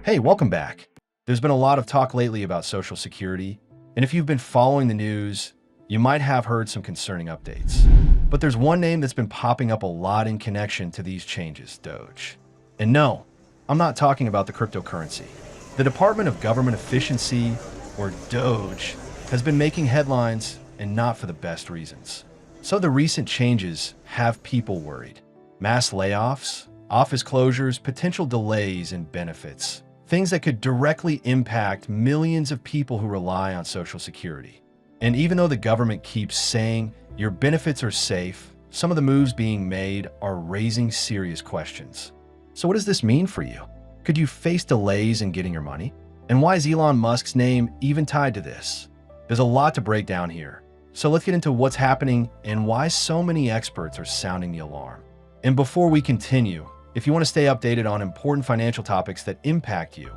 Hey, welcome back. There's been a lot of talk lately about Social Security, and if you've been following the news, you might have heard some concerning updates. But there's one name that's been popping up a lot in connection to these changes, Doge. And no, I'm not talking about the cryptocurrency. The Department of Government Efficiency, or Doge, has been making headlines, and not for the best reasons. So the recent changes have people worried. Mass layoffs, office closures, potential delays in benefits. Things that could directly impact millions of people who rely on Social Security. And even though the government keeps saying your benefits are safe, some of the moves being made are raising serious questions. So what does this mean for you? Could you face delays in getting your money? And why is Elon Musk's name even tied to this? There's a lot to break down here. So let's get into what's happening and why so many experts are sounding the alarm. And before we continue, if you want to stay updated on important financial topics that impact you,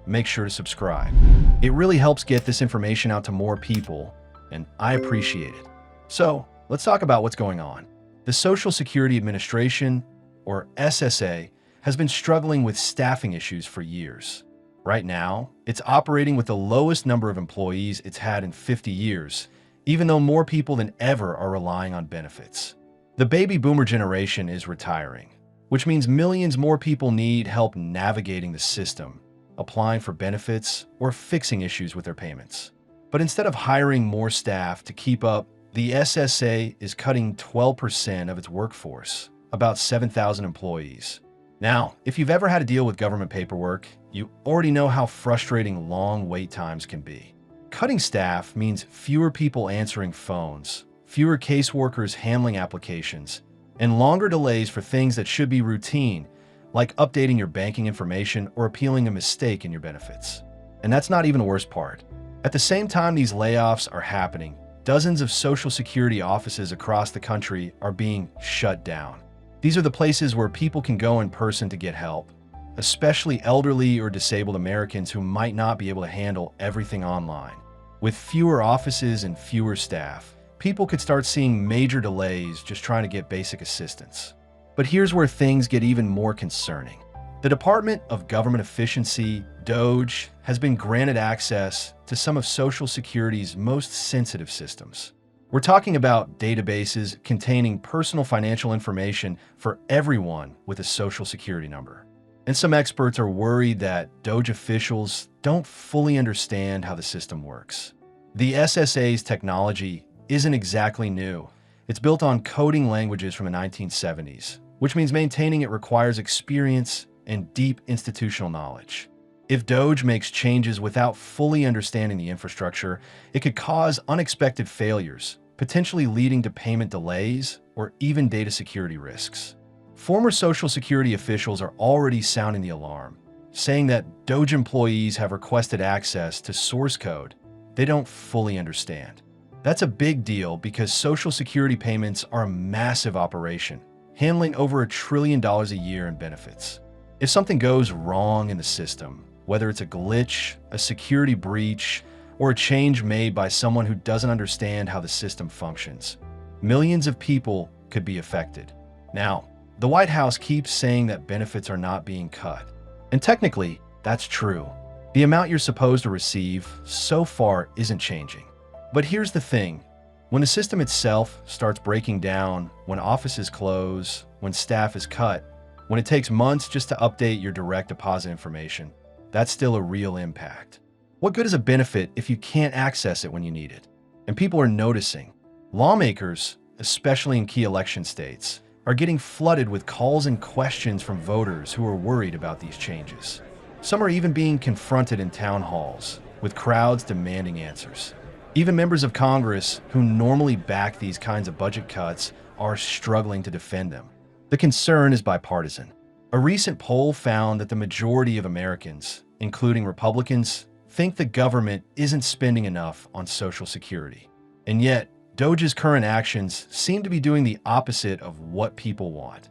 make sure to subscribe. It really helps get this information out to more people, and I appreciate it. So let's talk about what's going on. The Social Security Administration, or SSA, has been struggling with staffing issues for years. Right now, it's operating with the lowest number of employees it's had in 50 years, even though more people than ever are relying on benefits. The baby boomer generation is retiring, which means millions more people need help navigating the system, applying for benefits, or fixing issues with their payments. But instead of hiring more staff to keep up, the SSA is cutting 12% of its workforce, about 7,000 employees. Now, if you've ever had to deal with government paperwork, you already know how frustrating long wait times can be. Cutting staff means fewer people answering phones, fewer caseworkers handling applications, and longer delays for things that should be routine, like updating your banking information or appealing a mistake in your benefits. And that's not even the worst part. At the same time these layoffs are happening, dozens of Social Security offices across the country are being shut down. These are the places where people can go in person to get help, especially elderly or disabled Americans who might not be able to handle everything online. With fewer offices and fewer staff, people could start seeing major delays just trying to get basic assistance. But here's where things get even more concerning. The Department of Government Efficiency, Doge, has been granted access to some of Social Security's most sensitive systems. We're talking about databases containing personal financial information for everyone with a Social Security number. And some experts are worried that Doge officials don't fully understand how the system works. The SSA's technology isn't exactly new. It's built on coding languages from the 1970s, which means maintaining it requires experience and deep institutional knowledge. If Doge makes changes without fully understanding the infrastructure, it could cause unexpected failures, potentially leading to payment delays or even data security risks. Former Social Security officials are already sounding the alarm, saying that Doge employees have requested access to source code they don't fully understand. That's a big deal because Social Security payments are a massive operation, handling over $1 trillion a year in benefits. If something goes wrong in the system, whether it's a glitch, a security breach, or a change made by someone who doesn't understand how the system functions, millions of people could be affected. Now, the White House keeps saying that benefits are not being cut. And technically, that's true. The amount you're supposed to receive so far isn't changing. But here's the thing. When the system itself starts breaking down, when offices close, when staff is cut, when it takes months just to update your direct deposit information, that's still a real impact. What good is a benefit if you can't access it when you need it? And people are noticing. Lawmakers, especially in key election states, are getting flooded with calls and questions from voters who are worried about these changes. Some are even being confronted in town halls, with crowds demanding answers. Even members of Congress who normally back these kinds of budget cuts are struggling to defend them. The concern is bipartisan. A recent poll found that the majority of Americans, including Republicans, think the government isn't spending enough on Social Security. And yet, Doge's current actions seem to be doing the opposite of what people want,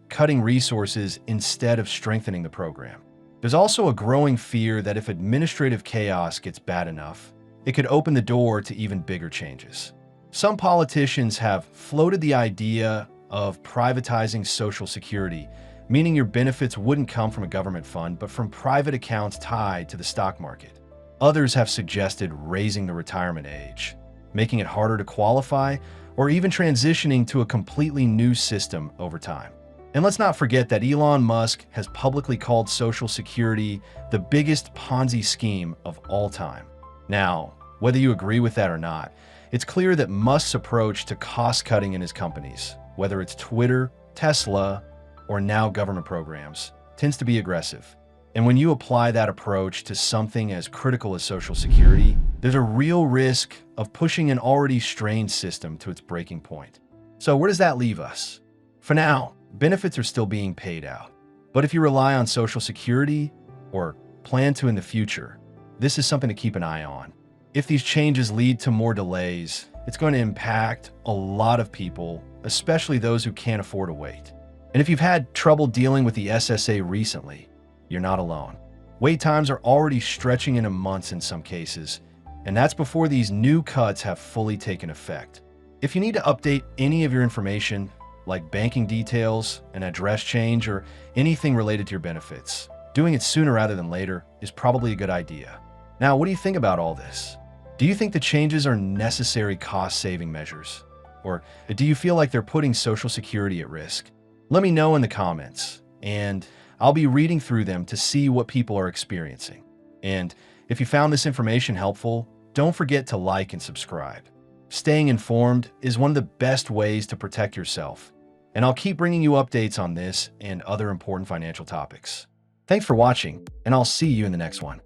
cutting resources instead of strengthening the program. There's also a growing fear that if administrative chaos gets bad enough, it could open the door to even bigger changes. Some politicians have floated the idea of privatizing Social Security, meaning your benefits wouldn't come from a government fund, but from private accounts tied to the stock market. Others have suggested raising the retirement age, making it harder to qualify, or even transitioning to a completely new system over time. And let's not forget that Elon Musk has publicly called Social Security the biggest Ponzi scheme of all time. Now, whether you agree with that or not, it's clear that Musk's approach to cost-cutting in his companies, whether it's Twitter, Tesla, or now government programs, tends to be aggressive. And when you apply that approach to something as critical as Social Security, there's a real risk of pushing an already strained system to its breaking point. So where does that leave us? For now, benefits are still being paid out. But if you rely on Social Security or plan to in the future, this is something to keep an eye on. If these changes lead to more delays, it's going to impact a lot of people, especially those who can't afford to wait. And if you've had trouble dealing with the SSA recently, you're not alone. Wait times are already stretching into months in some cases, and that's before these new cuts have fully taken effect. If you need to update any of your information, like banking details, an address change, or anything related to your benefits, doing it sooner rather than later is probably a good idea. Now, what do you think about all this? Do you think the changes are necessary cost-saving measures? Or do you feel like they're putting Social Security at risk? Let me know in the comments, and I'll be reading through them to see what people are experiencing. And if you found this information helpful, don't forget to like and subscribe. Staying informed is one of the best ways to protect yourself, and I'll keep bringing you updates on this and other important financial topics. Thanks for watching, and I'll see you in the next one.